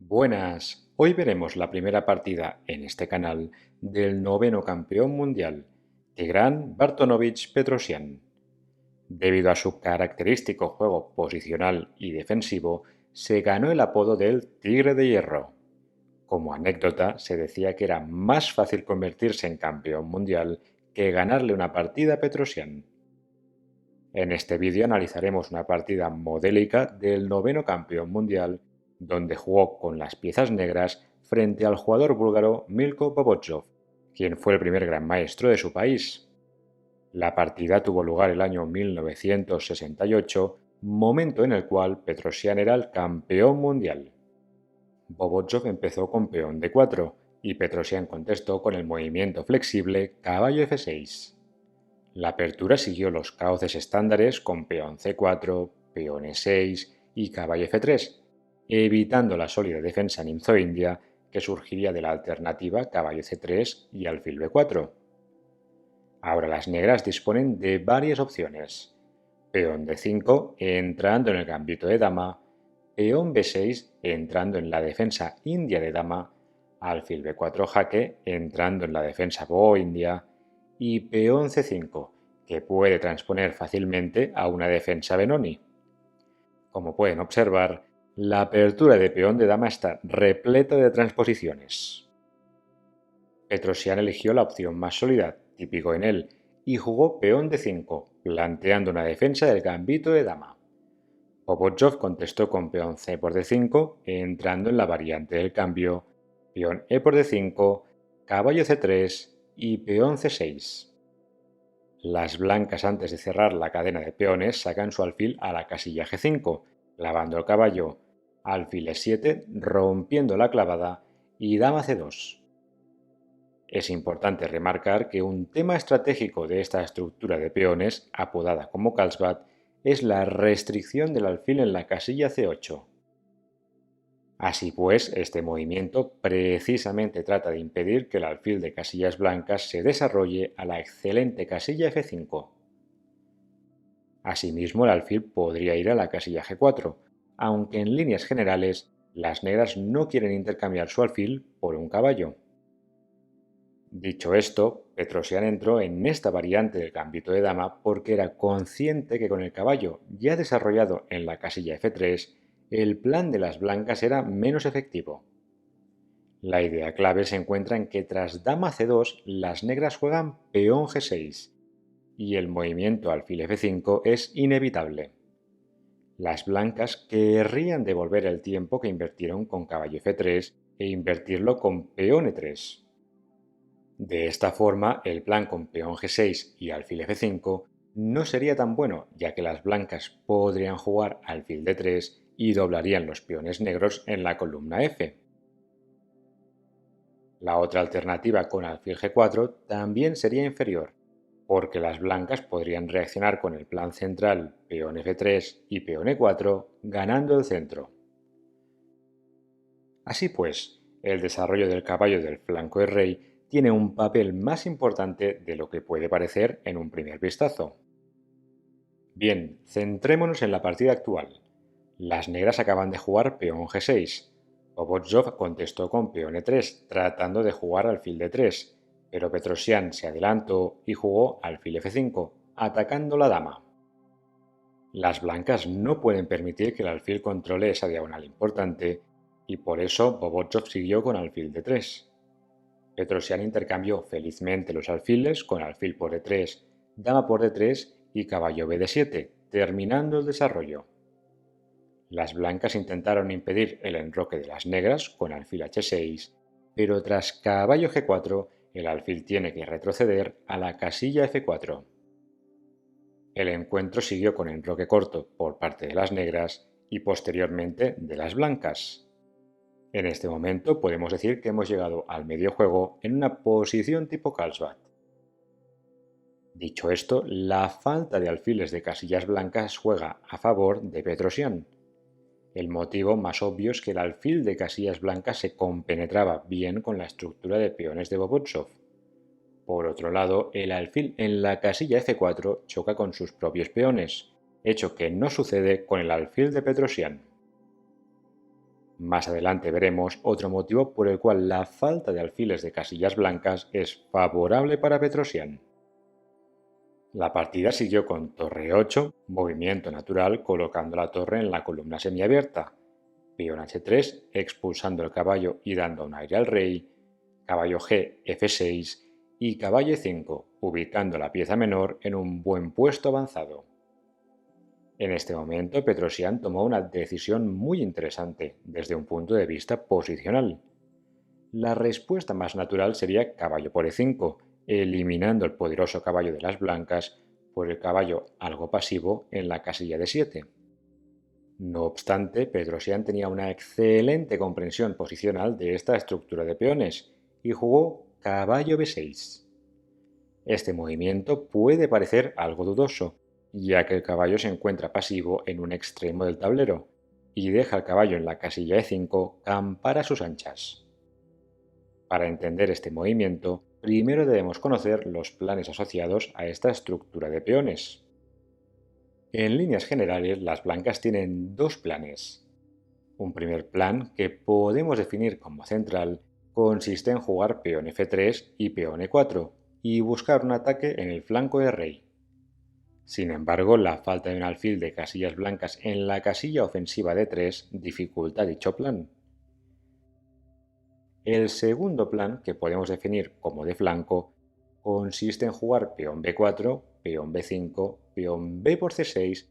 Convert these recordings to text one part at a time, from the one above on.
Buenas, hoy veremos la primera partida en este canal del noveno campeón mundial, Tigran Bartonovich Petrosyan. Debido a su característico juego posicional y defensivo, se ganó el apodo del Tigre de Hierro. Como anécdota, se decía que era más fácil convertirse en campeón mundial que ganarle una partida a Petrosyan. En este vídeo analizaremos una partida modélica del noveno campeón mundial, donde jugó con las piezas negras frente al jugador búlgaro Milko Bobochov, quien fue el primer gran maestro de su país. La partida tuvo lugar el año 1968, momento en el cual Petrosyan era el campeón mundial. Bobochov empezó con peón d4 y Petrosyan contestó con el movimiento flexible caballo f6. La apertura siguió los cauces estándares con peón c4, peón e6 y caballo f3, evitando la sólida defensa nimzo-india que surgiría de la alternativa caballo c3 y alfil b4. Ahora las negras disponen de varias opciones. Peón d5 entrando en el gambito de dama, peón b6 entrando en la defensa india de dama, alfil b4 jaque entrando en la defensa boho-india y peón c5, que puede transponer fácilmente a una defensa Benoni. Como pueden observar, la apertura de peón de dama está repleta de transposiciones. Petrosyan eligió la opción más sólida, típico en él, y jugó peón d5, planteando una defensa del gambito de dama. Bobochov contestó con peón c por d5, entrando en la variante del cambio, peón e por d5, caballo c3 y peón c6. Las blancas, antes de cerrar la cadena de peones, sacan su alfil a la casilla g5, clavando el caballo, alfil e7, rompiendo la clavada y dama c2. Es importante remarcar que un tema estratégico de esta estructura de peones, apodada como Karlsbad, es la restricción del alfil en la casilla c8. Así pues, este movimiento precisamente trata de impedir que el alfil de casillas blancas se desarrolle a la excelente casilla f5. Asimismo, el alfil podría ir a la casilla g4, aunque en líneas generales las negras no quieren intercambiar su alfil por un caballo. Dicho esto, Petrosyan entró en esta variante del gambito de dama porque era consciente que con el caballo ya desarrollado en la casilla f3, el plan de las blancas era menos efectivo. La idea clave se encuentra en que tras dama c2 las negras juegan peón g6 y el movimiento alfil f5 es inevitable. Las blancas querrían devolver el tiempo que invirtieron con caballo f3 e invertirlo con peón e3. De esta forma, el plan con peón g6 y alfil f5 no sería tan bueno, ya que las blancas podrían jugar alfil d3 y doblarían los peones negros en la columna f. La otra alternativa con alfil g4 también sería inferior, porque las blancas podrían reaccionar con el plan central peón f3 y peón e4, ganando el centro. Así pues, el desarrollo del caballo del flanco de rey tiene un papel más importante de lo que puede parecer en un primer vistazo. Bien, centrémonos en la partida actual. Las negras acaban de jugar peón g6. Bobochov contestó con peón e3, tratando de jugar alfil d3, pero Petrosyan se adelantó y jugó alfil f5, atacando la dama. Las blancas no pueden permitir que el alfil controle esa diagonal importante y por eso Bobochov siguió con alfil d3. Petrosyan intercambió felizmente los alfiles con alfil por e3, dama por d3 y caballo b d7, terminando el desarrollo. Las blancas intentaron impedir el enroque de las negras con alfil h6, pero tras caballo g4 el alfil tiene que retroceder a la casilla f4. El encuentro siguió con enroque corto por parte de las negras y posteriormente de las blancas. En este momento podemos decir que hemos llegado al medio juego en una posición tipo Karlsbad. Dicho esto, la falta de alfiles de casillas blancas juega a favor de Petrosyan. El motivo más obvio es que el alfil de casillas blancas se compenetraba bien con la estructura de peones de Bobochov. Por otro lado, el alfil en la casilla f4 choca con sus propios peones, hecho que no sucede con el alfil de Petrosyan. Más adelante veremos otro motivo por el cual la falta de alfiles de casillas blancas es favorable para Petrosian. La partida siguió con torre 8, movimiento natural colocando la torre en la columna semiabierta, peón h3 expulsando el caballo y dando un aire al rey, caballo g f6 y caballo e5 ubicando la pieza menor en un buen puesto avanzado. En este momento Petrosian tomó una decisión muy interesante desde un punto de vista posicional. La respuesta más natural sería caballo por e5, eliminando el poderoso caballo de las blancas por el caballo algo pasivo en la casilla de 7. No obstante, Petrosian tenía una excelente comprensión posicional de esta estructura de peones y jugó caballo b6. Este movimiento puede parecer algo dudoso, ya que el caballo se encuentra pasivo en un extremo del tablero y deja al caballo en la casilla e5 campar a sus anchas. Para entender este movimiento, primero debemos conocer los planes asociados a esta estructura de peones. En líneas generales, las blancas tienen dos planes. Un primer plan, que podemos definir como central, consiste en jugar peón f3 y peón e4 y buscar un ataque en el flanco de rey. Sin embargo, la falta de un alfil de casillas blancas en la casilla ofensiva de 3 dificulta dicho plan. El segundo plan, que podemos definir como de flanco, consiste en jugar peón b4, peón b5, peón b por c6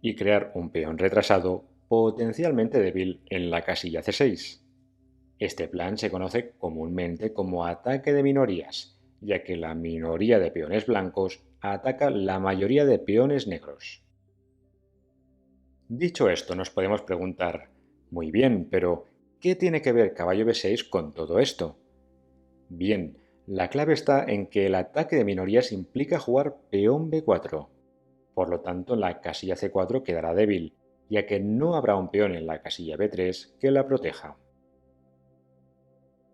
y crear un peón retrasado potencialmente débil en la casilla c6. Este plan se conoce comúnmente como ataque de minorías, ya que la minoría de peones blancos ataca la mayoría de peones negros. Dicho esto, nos podemos preguntar, muy bien, pero ¿qué tiene que ver caballo b6 con todo esto? Bien, la clave está en que el ataque de minorías implica jugar peón b4. Por lo tanto, la casilla c4 quedará débil, ya que no habrá un peón en la casilla b3 que la proteja.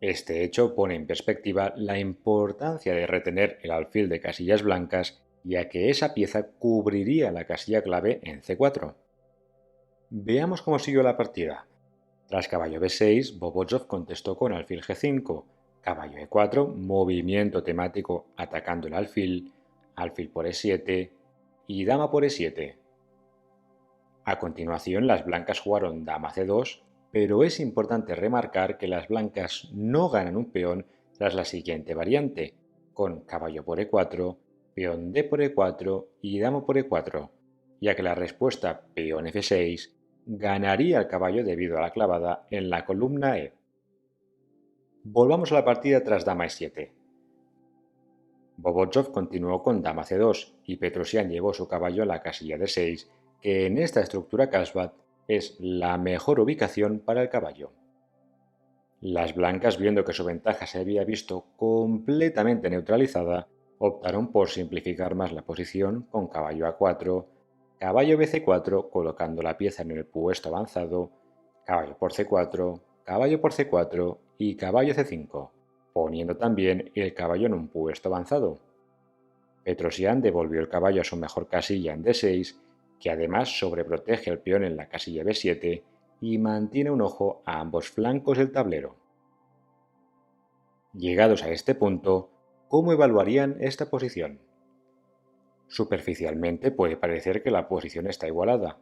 Este hecho pone en perspectiva la importancia de retener el alfil de casillas blancas, ya que esa pieza cubriría la casilla clave en c4. Veamos cómo siguió la partida. Tras caballo b6, Bobotsov contestó con alfil g5, caballo e4, movimiento temático atacando el alfil por e7 y dama por e7. A continuación, las blancas jugaron dama c2, pero es importante remarcar que las blancas no ganan un peón tras la siguiente variante, con caballo por e4, peón d por e4 y dama por e4, ya que la respuesta peón f6 ganaría el caballo debido a la clavada en la columna E. Volvamos a la partida tras dama e7. Bobotsov continuó con dama c2 y Petrosian llevó su caballo a la casilla de 6, que en esta estructura Carlsbad es la mejor ubicación para el caballo. Las blancas, viendo que su ventaja se había visto completamente neutralizada, optaron por simplificar más la posición con caballo a4, caballo bc4 colocando la pieza en el puesto avanzado, caballo por c4, caballo por c4 y caballo c5, poniendo también el caballo en un puesto avanzado. Petrosian devolvió el caballo a su mejor casilla en d6, que además sobreprotege el peón en la casilla b7 y mantiene un ojo a ambos flancos del tablero. Llegados a este punto, ¿cómo evaluarían esta posición? Superficialmente puede parecer que la posición está igualada,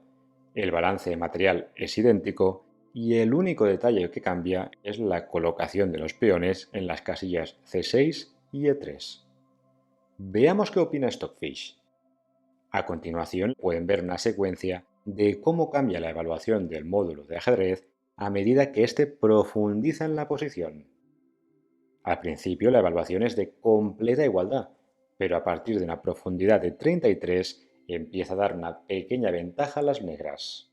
el balance material es idéntico y el único detalle que cambia es la colocación de los peones en las casillas c6 y e3. Veamos qué opina Stockfish. A continuación pueden ver una secuencia de cómo cambia la evaluación del módulo de ajedrez a medida que éste profundiza en la posición. Al principio la evaluación es de completa igualdad, pero a partir de una profundidad de 33 empieza a dar una pequeña ventaja a las negras.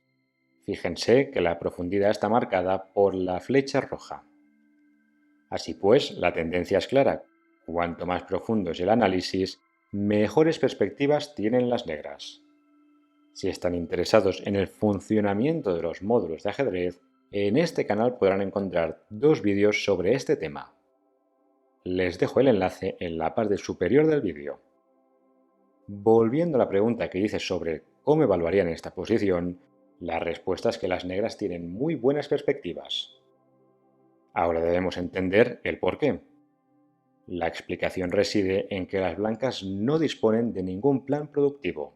Fíjense que la profundidad está marcada por la flecha roja. Así pues, la tendencia es clara. Cuanto más profundo es el análisis, mejores perspectivas tienen las negras. Si están interesados en el funcionamiento de los módulos de ajedrez, en este canal podrán encontrar dos vídeos sobre este tema. Les dejo el enlace en la parte superior del vídeo. Volviendo a la pregunta que hice sobre cómo evaluarían esta posición, La respuesta es que las negras tienen muy buenas perspectivas. Ahora debemos entender el porqué. La explicación reside en que las blancas no disponen de ningún plan productivo.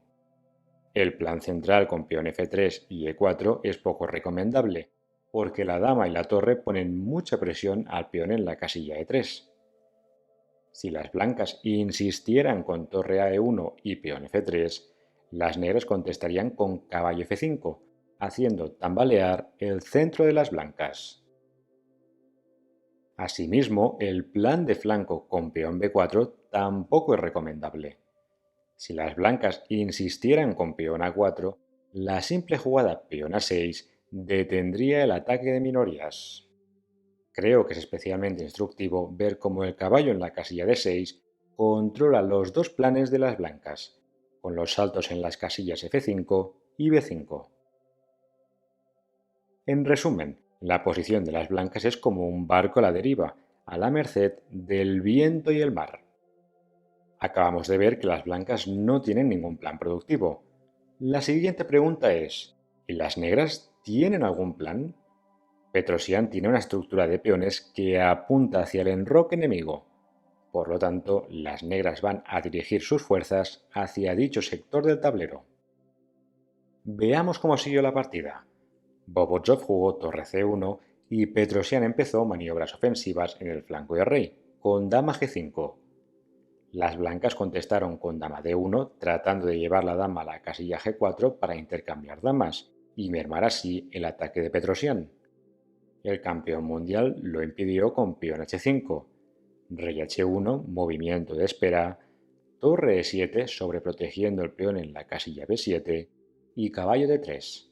El plan central con peón F3 y E4 es poco recomendable, porque la dama y la torre ponen mucha presión al peón en la casilla E3. Si las blancas insistieran con torre a E1 y peón F3, las negras contestarían con caballo F5, haciendo tambalear el centro de las blancas. Asimismo, el plan de flanco con peón B4 tampoco es recomendable. Si las blancas insistieran con peón A4, la simple jugada peón A6 detendría el ataque de minorías. Creo que es especialmente instructivo ver cómo el caballo en la casilla D6 controla los dos planes de las blancas, con los saltos en las casillas F5 y B5. En resumen, la posición de las blancas es como un barco a la deriva, a la merced del viento y el mar. Acabamos de ver que las blancas no tienen ningún plan productivo. La siguiente pregunta es, ¿y las negras tienen algún plan? Petrosian tiene una estructura de peones que apunta hacia el enroque enemigo. Por lo tanto, las negras van a dirigir sus fuerzas hacia dicho sector del tablero. Veamos cómo siguió la partida. Bobochov jugó torre C1 y Petrosian empezó maniobras ofensivas en el flanco de rey, con dama G5. Las blancas contestaron con dama D1 tratando de llevar la dama a la casilla G4 para intercambiar damas y mermar así el ataque de Petrosian. El campeón mundial lo impidió con peón H5, rey H1, movimiento de espera, torre E7 sobreprotegiendo el peón en la casilla B7 y caballo D3.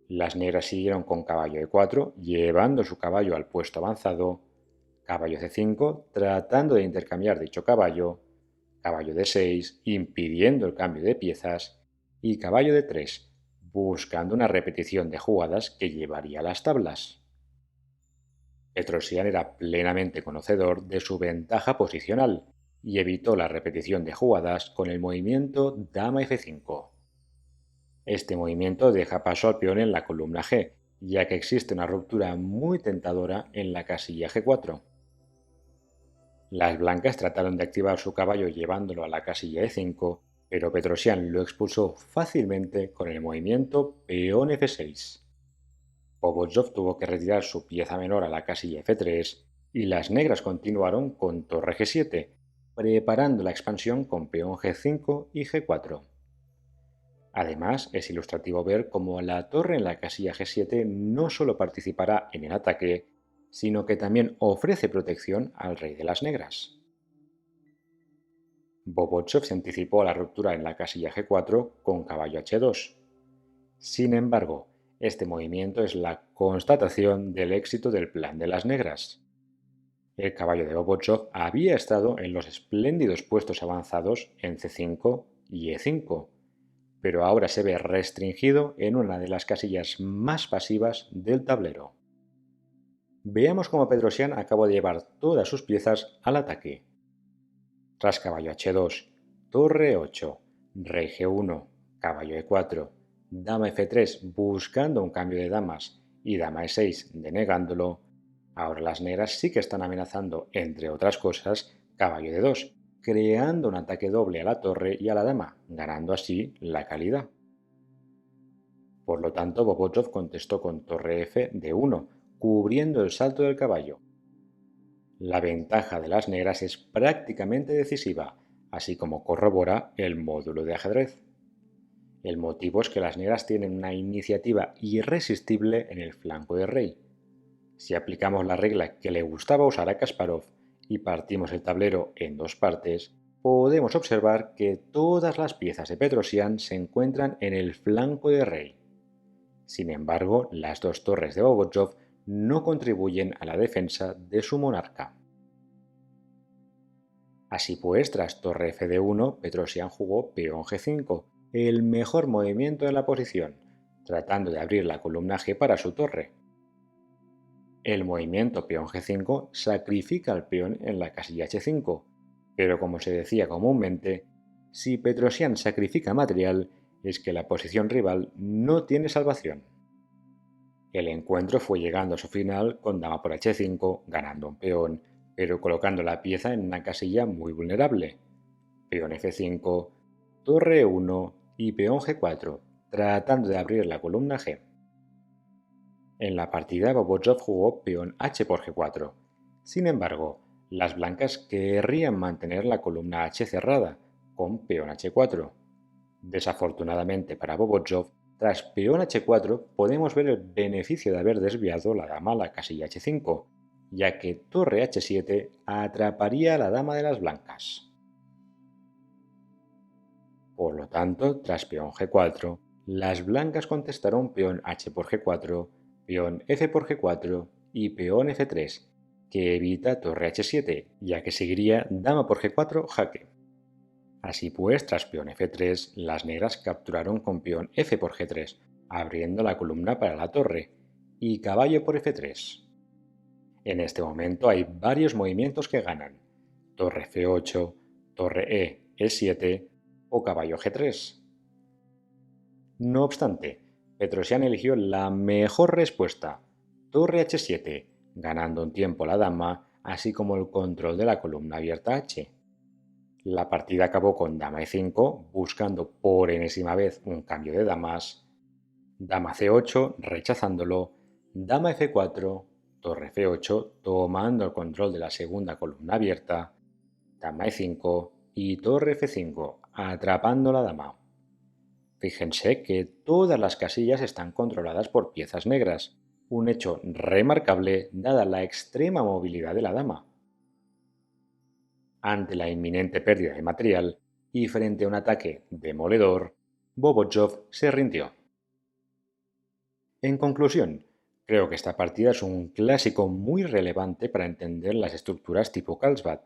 Las negras siguieron con caballo E4, llevando su caballo al puesto avanzado, caballo C5 tratando de intercambiar dicho caballo, caballo D6 impidiendo el cambio de piezas y caballo D3 buscando una repetición de jugadas que llevaría a las tablas. Petrosian era plenamente conocedor de su ventaja posicional y evitó la repetición de jugadas con el movimiento dama F5. Este movimiento deja paso al peón en la columna G, ya que existe una ruptura muy tentadora en la casilla G4. Las blancas trataron de activar su caballo llevándolo a la casilla E5, pero Petrosian lo expulsó fácilmente con el movimiento peón F6. Bobochov tuvo que retirar su pieza menor a la casilla F3 y las negras continuaron con torre G7, preparando la expansión con peón G5 y G4. Además, es ilustrativo ver cómo la torre en la casilla G7 no solo participará en el ataque, sino que también ofrece protección al rey de las negras. Bobochov se anticipó a la ruptura en la casilla G4 con caballo H2. Sin embargo, este movimiento es la constatación del éxito del plan de las negras. El caballo de Bobochov había estado en los espléndidos puestos avanzados en C5 y E5, pero ahora se ve restringido en una de las casillas más pasivas del tablero. Veamos cómo Petrosian acabó de llevar todas sus piezas al ataque. Tras caballo H2, torre 8, rey G1, caballo E4, dama F3 buscando un cambio de damas y dama E6 denegándolo, ahora las negras sí que están amenazando, entre otras cosas, caballo D2, creando un ataque doble a la torre y a la dama, ganando así la calidad. Por lo tanto, Bobochov contestó con torre F de 1, cubriendo el salto del caballo. La ventaja de las negras es prácticamente decisiva, así como corrobora el módulo de ajedrez. El motivo es que las negras tienen una iniciativa irresistible en el flanco de rey. Si aplicamos la regla que le gustaba usar a Kasparov y partimos el tablero en dos partes, podemos observar que todas las piezas de Petrosian se encuentran en el flanco de rey. Sin embargo, las dos torres de Bobochov no contribuyen a la defensa de su monarca. Así pues, tras torre F de 1, Petrosian jugó peón G5, el mejor movimiento de la posición, tratando de abrir la columna G para su torre. El movimiento peón G5 sacrifica al peón en la casilla H5, pero como se decía comúnmente, si Petrosian sacrifica material, es que la posición rival no tiene salvación. El encuentro fue llegando a su final con dama por h5 ganando un peón, pero colocando la pieza en una casilla muy vulnerable. Peón f5, torre e1 y peón g4, tratando de abrir la columna g. En la partida Bobochov jugó peón h por g4. Sin embargo, las blancas querrían mantener la columna h cerrada, con peón h4. Desafortunadamente para Bobochov, tras peón h4 podemos ver el beneficio de haber desviado la dama a la casilla h5, ya que torre h7 atraparía a la dama de las blancas. Por lo tanto, tras peón g4, las blancas contestaron peón h por g4, peón f por g4 y peón f3, que evita torre h7, ya que seguiría dama por g4 jaque. Así pues, tras peón f3, las negras capturaron con peón f por g3, abriendo la columna para la torre, y caballo por f3. En este momento hay varios movimientos que ganan: torre f8, torre e7 o caballo g3. No obstante, Petrosian eligió la mejor respuesta, torre h7, ganando un tiempo la dama, así como el control de la columna abierta h. La partida acabó con dama e5, buscando por enésima vez un cambio de damas, dama c8, rechazándolo, dama f4, torre f8, tomando el control de la segunda columna abierta, dama e5 y torre f5, atrapando la dama. Fíjense que todas las casillas están controladas por piezas negras, un hecho remarcable dada la extrema movilidad de la dama. Ante la inminente pérdida de material y frente a un ataque demoledor, Bobochov se rindió. En conclusión, creo que esta partida es un clásico muy relevante para entender las estructuras tipo Carlsbad.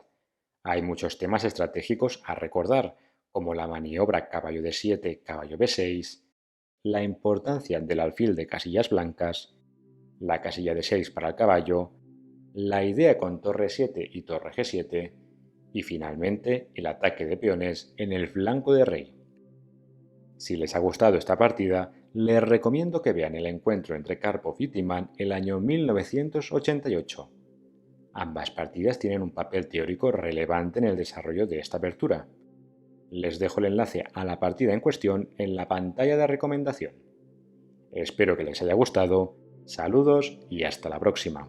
Hay muchos temas estratégicos a recordar, como la maniobra caballo d7, caballo b6, la importancia del alfil de casillas blancas, la casilla d6 para el caballo, la idea con torre 7 y torre g7, y finalmente el ataque de peones en el flanco de rey. Si les ha gustado esta partida, les recomiendo que vean el encuentro entre Karpov y Timman el año 1988. Ambas partidas tienen un papel teórico relevante en el desarrollo de esta apertura. Les dejo el enlace a la partida en cuestión en la pantalla de recomendación. Espero que les haya gustado, saludos y hasta la próxima.